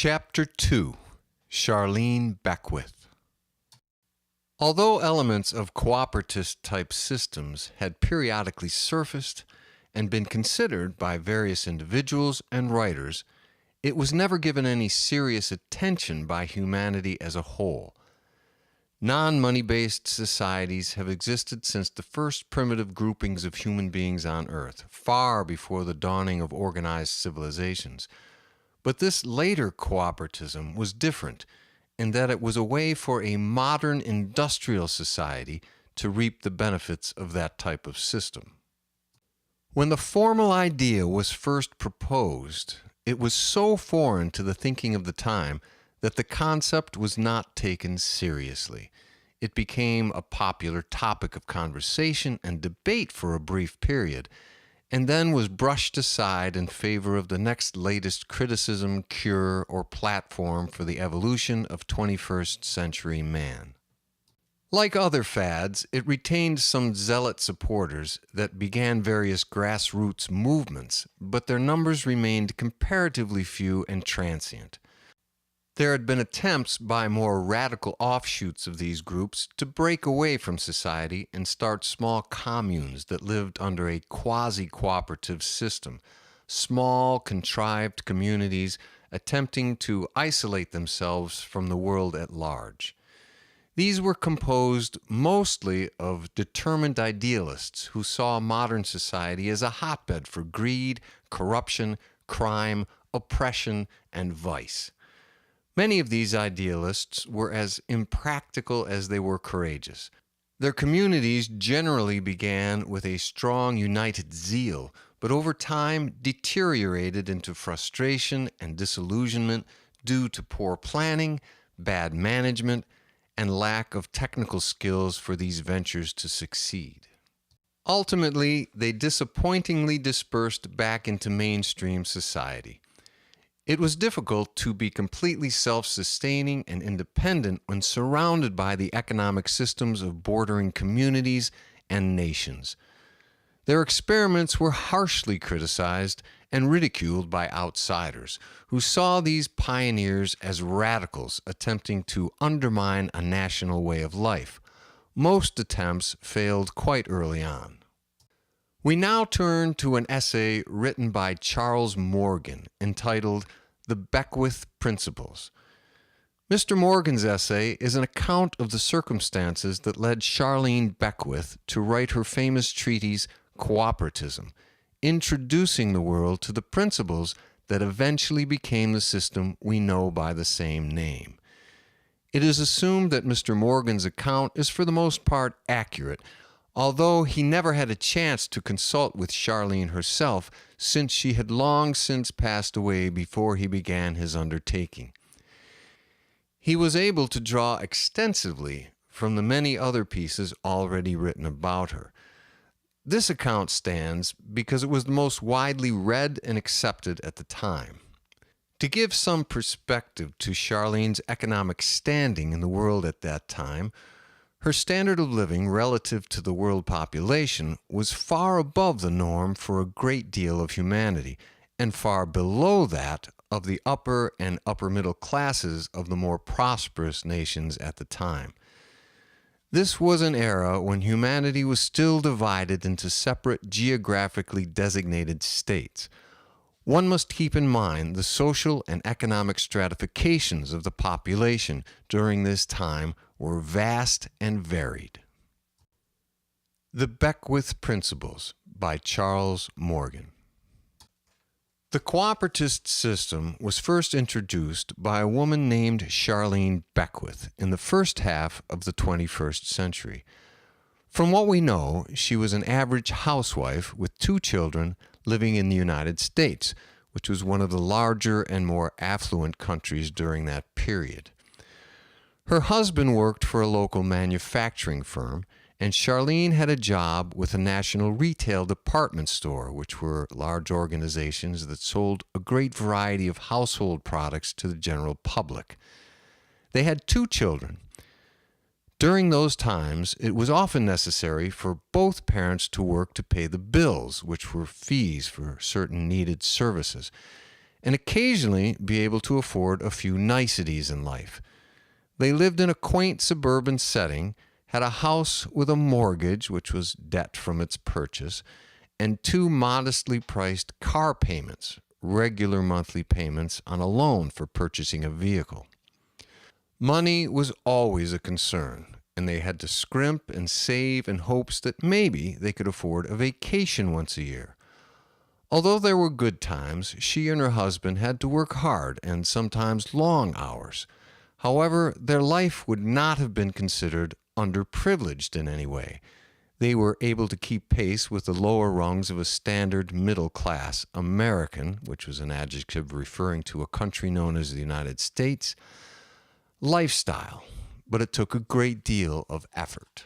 Chapter 2 Charlene Beckwith. Although elements of cooperative-type systems had periodically surfaced and been considered by various individuals and writers, it was never given any serious attention by humanity as a whole. Non-money-based societies have existed since the first primitive groupings of human beings on Earth, far before the dawning of organized civilizations. But this later cooperativism was different in that it was a way for a modern industrial society to reap the benefits of that type of system. When the formal idea was first proposed, it was so foreign to the thinking of the time that the concept was not taken seriously. It became a popular topic of conversation and debate for a brief period, and then was brushed aside in favor of the next latest criticism, cure, or platform for the evolution of 21st century man. Like other fads, it retained some zealot supporters that began various grassroots movements, but their numbers remained comparatively few and transient. There had been attempts by more radical offshoots of these groups to break away from society and start small communes that lived under a quasi-cooperative system, small, contrived communities attempting to isolate themselves from the world at large. These were composed mostly of determined idealists who saw modern society as a hotbed for greed, corruption, crime, oppression, and vice. Many of these idealists were as impractical as they were courageous. Their communities generally began with a strong, united zeal, but over time deteriorated into frustration and disillusionment due to poor planning, bad management, and lack of technical skills for these ventures to succeed. Ultimately, they disappointingly dispersed back into mainstream society. It was difficult to be completely self-sustaining and independent when surrounded by the economic systems of bordering communities and nations. Their experiments were harshly criticized and ridiculed by outsiders, who saw these pioneers as radicals attempting to undermine a national way of life. Most attempts failed quite early on. We now turn to an essay written by Charles Morgan entitled The Beckwith Principles. Mr. Morgan's essay is an account of the circumstances that led Charlene Beckwith to write her famous treatise Cooperatism, introducing the world to the principles that eventually became the system we know by the same name. It is assumed that Mr. Morgan's account is for the most part accurate, although he never had a chance to consult with Charlene herself, since she had long since passed away before he began his undertaking. He was able to draw extensively from the many other pieces already written about her. This account stands because it was the most widely read and accepted at the time. To give some perspective to Charlene's economic standing in the world at that time, her standard of living relative to the world population was far above the norm for a great deal of humanity, and far below that of the upper and upper middle classes of the more prosperous nations at the time. This was an era when humanity was still divided into separate geographically designated states. One must keep in mind the social and economic stratifications of the population during this time were vast and varied. The Beckwith Principles by Charles Morgan. The cooperative system was first introduced by a woman named Charlene Beckwith in the first half of the 21st century. From what we know, she was an average housewife with 2 children living in the United States, which was one of the larger and more affluent countries during that period. Her husband worked for a local manufacturing firm, and Charlene had a job with a national retail department store, which were large organizations that sold a great variety of household products to the general public. They had 2 children. During those times, it was often necessary for both parents to work to pay the bills, which were fees for certain needed services. and occasionally be able to afford a few niceties in life. They lived in a quaint suburban setting, had a house with a mortgage, which was debt from its purchase, and two modestly priced car payments, regular monthly payments on a loan for purchasing a vehicle. Money was always a concern, and they had to scrimp and save in hopes that maybe they could afford a vacation once a year. Although there were good times, she and her husband had to work hard and sometimes long hours. However, their life would not have been considered underprivileged in any way. They were able to keep pace with the lower rungs of a standard middle class American, which was an adjective referring to a country known as the United States, lifestyle, but it took a great deal of effort.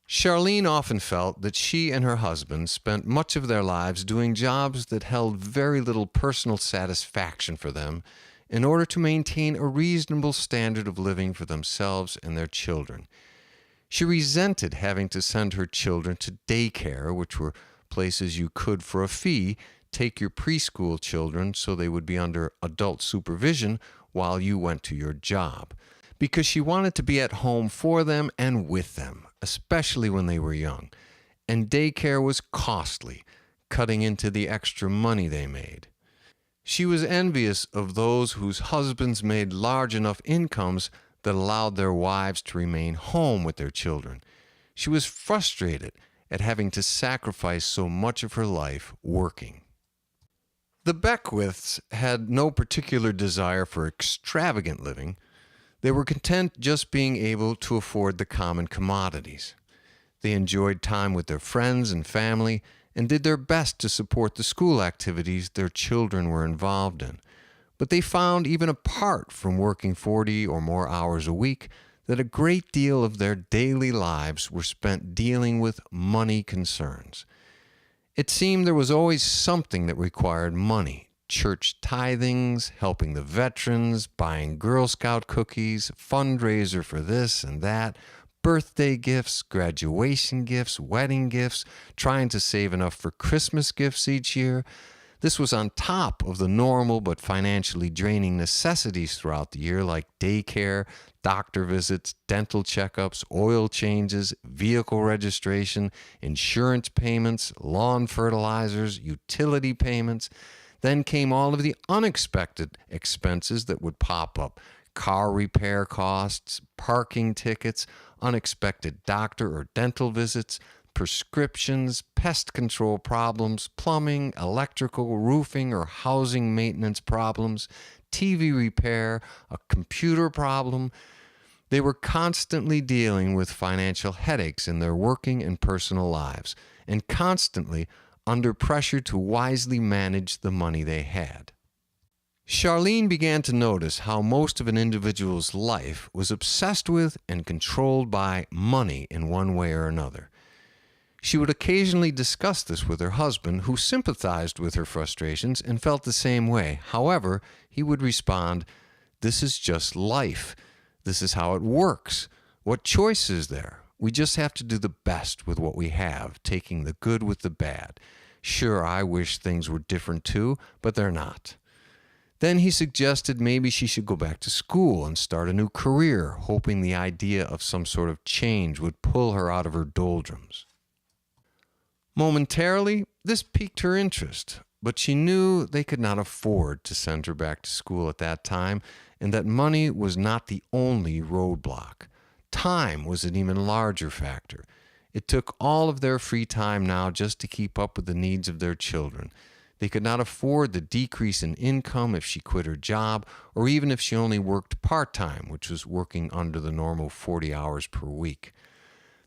Charlene often felt that she and her husband spent much of their lives doing jobs that held very little personal satisfaction for them in order to maintain a reasonable standard of living for themselves and their children. She resented having to send her children to daycare, which were places you could, for a fee, take your preschool children so they would be under adult supervision while you went to your job, because she wanted to be at home for them and with them, especially when they were young. And daycare was costly, cutting into the extra money they made. She was envious of those whose husbands made large enough incomes that allowed their wives to remain home with their children. She was frustrated at having to sacrifice so much of her life working. The Beckwiths had no particular desire for extravagant living. They were content just being able to afford the common commodities. They enjoyed time with their friends and family and did their best to support the school activities their children were involved in. But they found, even apart from working 40 or more hours a week, that a great deal of their daily lives were spent dealing with money concerns. It seemed there was always something that required money: church tithings, helping the veterans, buying Girl Scout cookies, fundraiser for this and that, birthday gifts, graduation gifts, wedding gifts, trying to save enough for Christmas gifts each year. This was on top of the normal but financially draining necessities throughout the year, like daycare, doctor visits, dental checkups, oil changes, vehicle registration, insurance payments, lawn fertilizers, utility payments. Then came all of the unexpected expenses that would pop up: car repair costs, parking tickets, unexpected doctor or dental visits, prescriptions, pest control problems, plumbing, electrical, roofing, or housing maintenance problems, TV repair, a computer problem. They were constantly dealing with financial headaches in their working and personal lives, and constantly under pressure to wisely manage the money they had. Charlene began to notice how most of an individual's life was obsessed with and controlled by money in one way or another. She would occasionally discuss this with her husband, who sympathized with her frustrations and felt the same way. However, he would respond, "This is just life. This is how it works. What choice is there? We just have to do the best with what we have, taking the good with the bad. Sure, I wish things were different too, but they're not." Then he suggested maybe she should go back to school and start a new career, hoping the idea of some sort of change would pull her out of her doldrums. Momentarily, this piqued her interest, but she knew they could not afford to send her back to school at that time, and that money was not the only roadblock. Time was an even larger factor. It took all of their free time now just to keep up with the needs of their children. They could not afford the decrease in income if she quit her job, or even if she only worked part-time, which was working under the normal 40 hours per week.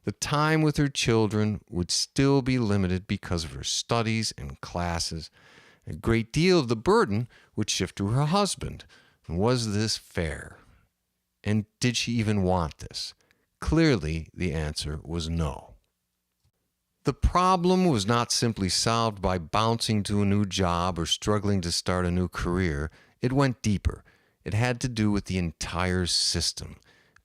The time with her children would still be limited because of her studies and classes. A great deal of the burden would shift to her husband. And was this fair? And did she even want this? Clearly, the answer was no. The problem was not simply solved by bouncing to a new job or struggling to start a new career. It went deeper. It had to do with the entire system,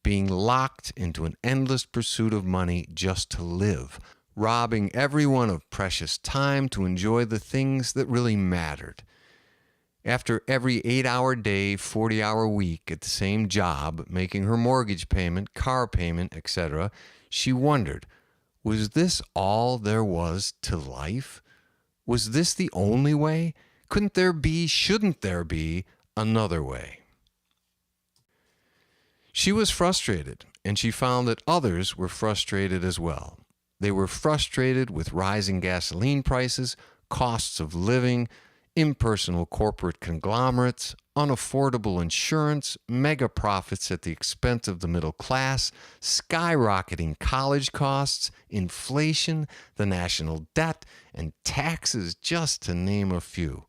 being locked into an endless pursuit of money just to live, robbing everyone of precious time to enjoy the things that really mattered. After every 8-hour day, 40-hour week at the same job, making her mortgage payment, car payment, etc., she wondered, was this all there was to life? Was this the only way? Shouldn't there be another way? She was frustrated, and she found that others were frustrated as well. They were frustrated with rising gasoline prices, costs of living, impersonal corporate conglomerates, unaffordable insurance, mega profits at the expense of the middle class, skyrocketing college costs, inflation, the national debt, and taxes, just to name a few.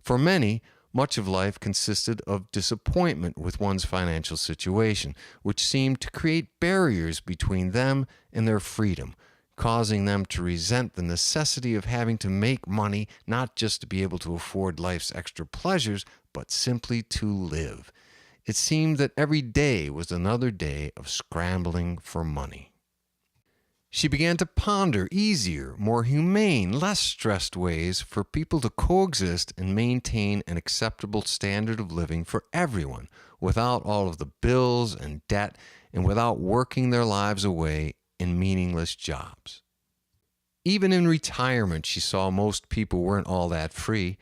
For many, much of life consisted of disappointment with one's financial situation, which seemed to create barriers between them and their freedom, causing them to resent the necessity of having to make money not just to be able to afford life's extra pleasures, but simply to live. It seemed that every day was another day of scrambling for money. She began to ponder easier, more humane, less stressed ways for people to coexist and maintain an acceptable standard of living for everyone, without all of the bills and debt, and without working their lives away in meaningless jobs. Even in retirement, she saw most people weren't all that free.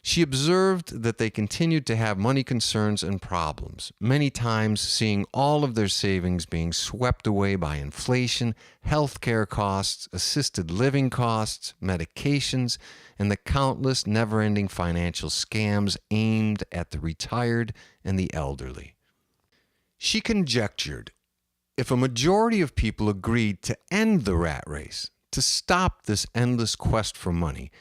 She observed that they continued to have money concerns and problems, many times seeing all of their savings being swept away by inflation, healthcare costs, assisted living costs, medications, and the countless never-ending financial scams aimed at the retired and the elderly. She conjectured, if a majority of people agreed to end the rat race, to stop this endless quest for money,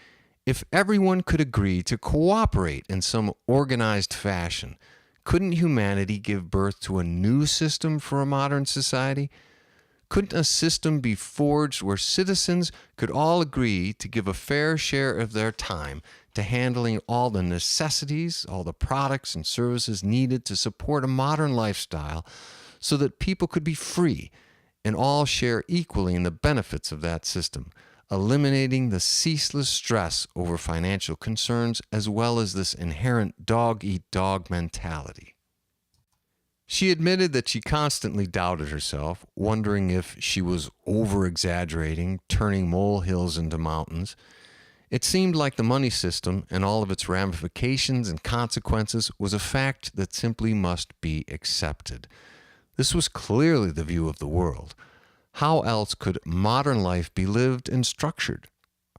if everyone could agree to cooperate in some organized fashion, couldn't humanity give birth to a new system for a modern society? Couldn't a system be forged where citizens could all agree to give a fair share of their time to handling all the necessities, all the products and services needed to support a modern lifestyle, so that people could be free and all share equally in the benefits of that system, eliminating the ceaseless stress over financial concerns as well as this inherent dog-eat-dog mentality? She admitted that she constantly doubted herself, wondering if she was over-exaggerating, turning molehills into mountains. It seemed like the money system and all of its ramifications and consequences was a fact that simply must be accepted. This was clearly the view of the world. How else could modern life be lived and structured?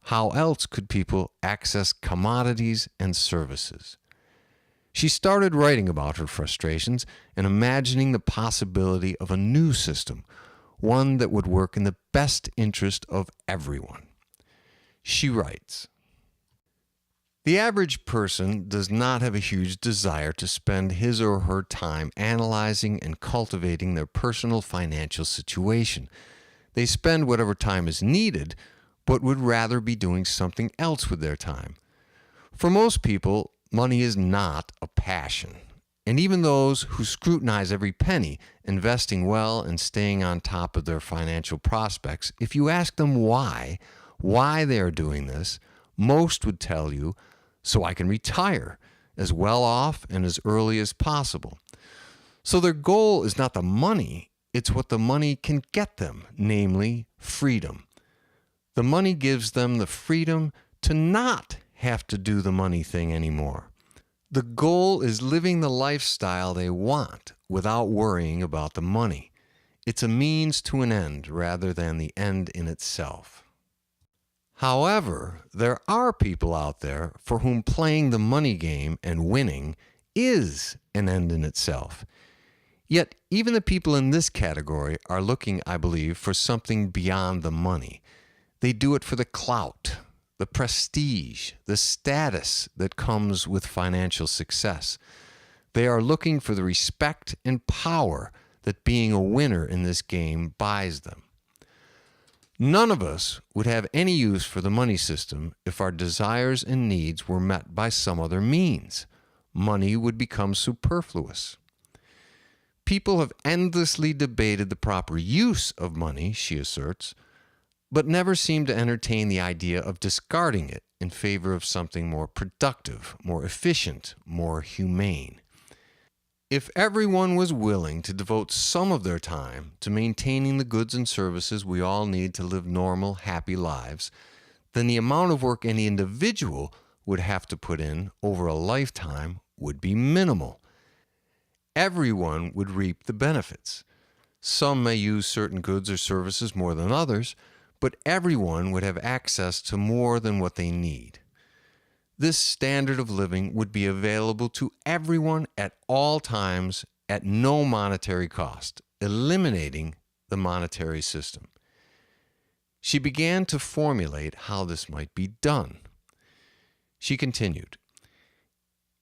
How else could people access commodities and services? She started writing about her frustrations and imagining the possibility of a new system, one that would work in the best interest of everyone. She writes, "The average person does not have a huge desire to spend his or her time analyzing and cultivating their personal financial situation. They spend whatever time is needed, but would rather be doing something else with their time. For most people, money is not a passion. And even those who scrutinize every penny, investing well and staying on top of their financial prospects, if you ask them why they are doing this, most would tell you, so I can retire as well off and as early as possible. So their goal is not the money, it's what the money can get them, namely freedom. The money gives them the freedom to not have to do the money thing anymore. The goal is living the lifestyle they want without worrying about the money. It's a means to an end rather than the end in itself." However, there are people out there for whom playing the money game and winning is an end in itself. Yet, even the people in this category are looking, I believe, for something beyond the money. They do it for the clout, the prestige, the status that comes with financial success. They are looking for the respect and power that being a winner in this game buys them. None of us would have any use for the money system if our desires and needs were met by some other means. Money would become superfluous. People have endlessly debated the proper use of money, she asserts, but never seem to entertain the idea of discarding it in favor of something more productive, more efficient, more humane. If everyone was willing to devote some of their time to maintaining the goods and services we all need to live normal, happy lives, then the amount of work any individual would have to put in over a lifetime would be minimal. Everyone would reap the benefits. Some may use certain goods or services more than others, but everyone would have access to more than what they need. This standard of living would be available to everyone at all times at no monetary cost, eliminating the monetary system. She began to formulate how this might be done. She continued,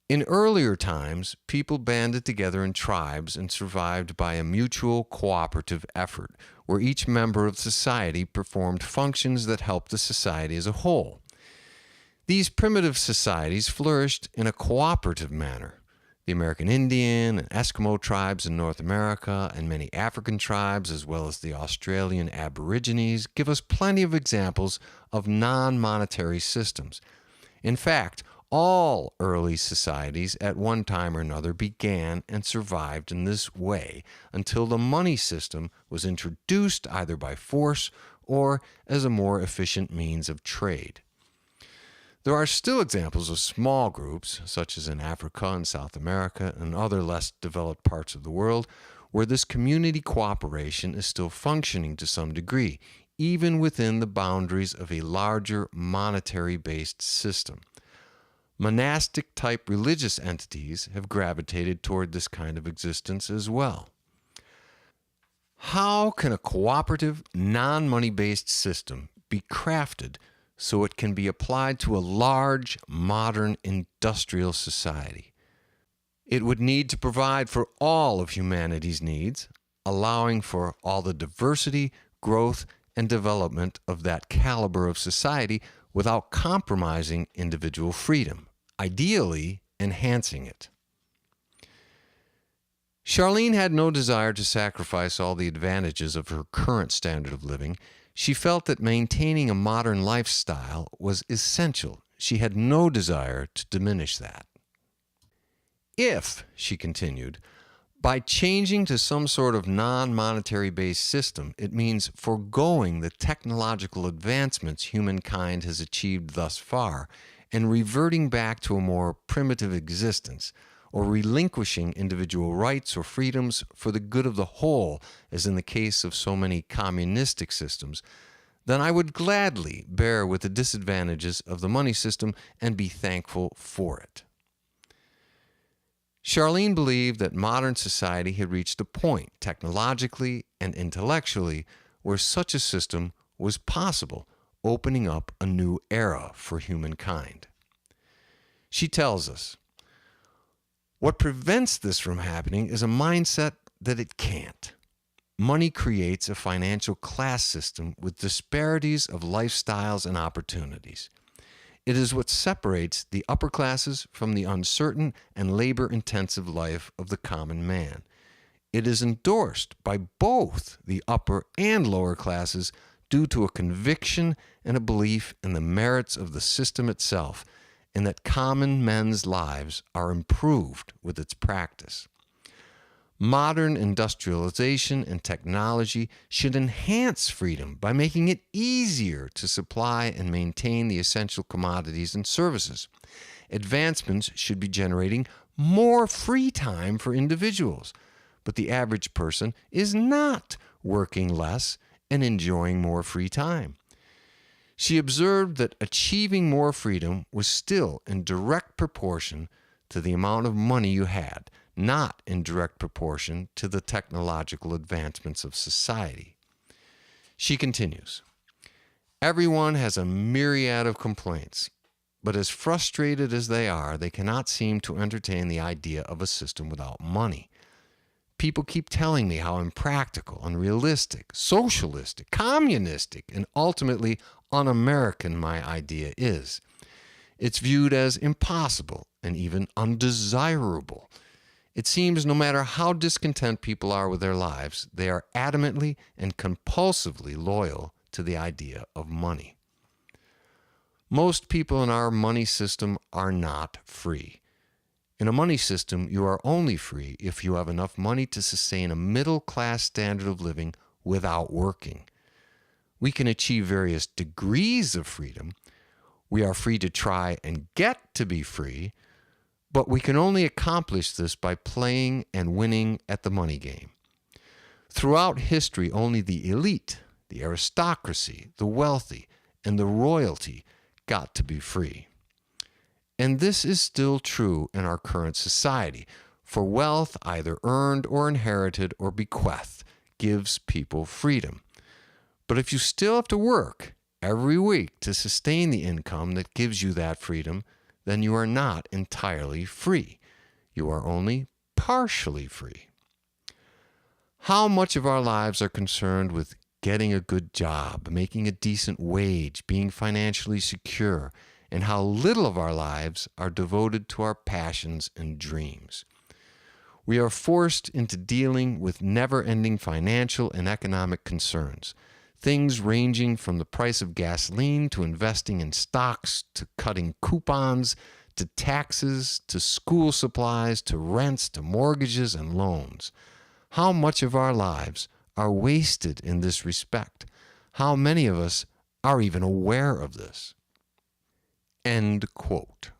"In earlier times, people banded together in tribes and survived by a mutual cooperative effort, where each member of society performed functions that helped the society as a whole. These primitive societies flourished in a cooperative manner. The American Indian and Eskimo tribes in North America and many African tribes, as well as the Australian Aborigines, give us plenty of examples of non-monetary systems. In fact, all early societies at one time or another began and survived in this way until the money system was introduced either by force or as a more efficient means of trade. There are still examples of small groups, such as in Africa and South America and other less developed parts of the world, where this community cooperation is still functioning to some degree, even within the boundaries of a larger monetary-based system. Monastic-type religious entities have gravitated toward this kind of existence as well. How can a cooperative, non-money-based system be crafted so it can be applied to a large, modern, industrial society? It would need to provide for all of humanity's needs, allowing for all the diversity, growth, and development of that caliber of society without compromising individual freedom, ideally enhancing it." Charlene had no desire to sacrifice all the advantages of her current standard of living. She felt that maintaining a modern lifestyle was essential. She had no desire to diminish that. "If," she continued, "by changing to some sort of non-monetary based system, it means foregoing the technological advancements humankind has achieved thus far and reverting back to a more primitive existence, or relinquishing individual rights or freedoms for the good of the whole, as in the case of so many communistic systems, then I would gladly bear with the disadvantages of the money system and be thankful for it." Charlene believed that modern society had reached a point, technologically and intellectually, where such a system was possible, opening up a new era for humankind. She tells us, "What prevents this from happening is a mindset that it can't. Money creates a financial class system with disparities of lifestyles and opportunities. It is what separates the upper classes from the uncertain and labor-intensive life of the common man. It is endorsed by both the upper and lower classes due to a conviction and a belief in the merits of the system itself, and that common men's lives are improved with its practice. Modern industrialization and technology should enhance freedom by making it easier to supply and maintain the essential commodities and services. Advancements should be generating more free time for individuals, but the average person is not working less and enjoying more free time. She observed that achieving more freedom was still in direct proportion to the amount of money you had, not in direct proportion to the technological advancements of society." She continues, "Everyone has a myriad of complaints, but as frustrated as they are, they cannot seem to entertain the idea of a system without money. People keep telling me how impractical, unrealistic, socialistic, communistic, and ultimately un-American my idea is. It's viewed as impossible and even undesirable. It seems no matter how discontent people are with their lives, they are adamantly and compulsively loyal to the idea of money." Most people in our money system are not free. In a money system, you are only free if you have enough money to sustain a middle-class standard of living without working. We can achieve various degrees of freedom. We are free to try and get to be free, but we can only accomplish this by playing and winning at the money game. Throughout history, only the elite, the aristocracy, the wealthy, and the royalty got to be free. And this is still true in our current society, for wealth, either earned or inherited or bequeathed, gives people freedom. But if you still have to work every week to sustain the income that gives you that freedom, then you are not entirely free. You are only partially free. How much of our lives are concerned with getting a good job, making a decent wage, being financially secure, and how little of our lives are devoted to our passions and dreams. We are forced into dealing with never-ending financial and economic concerns, things ranging from the price of gasoline to investing in stocks to cutting coupons to taxes to school supplies to rents to mortgages and loans. How much of our lives are wasted in this respect? How many of us are even aware of this? End quote.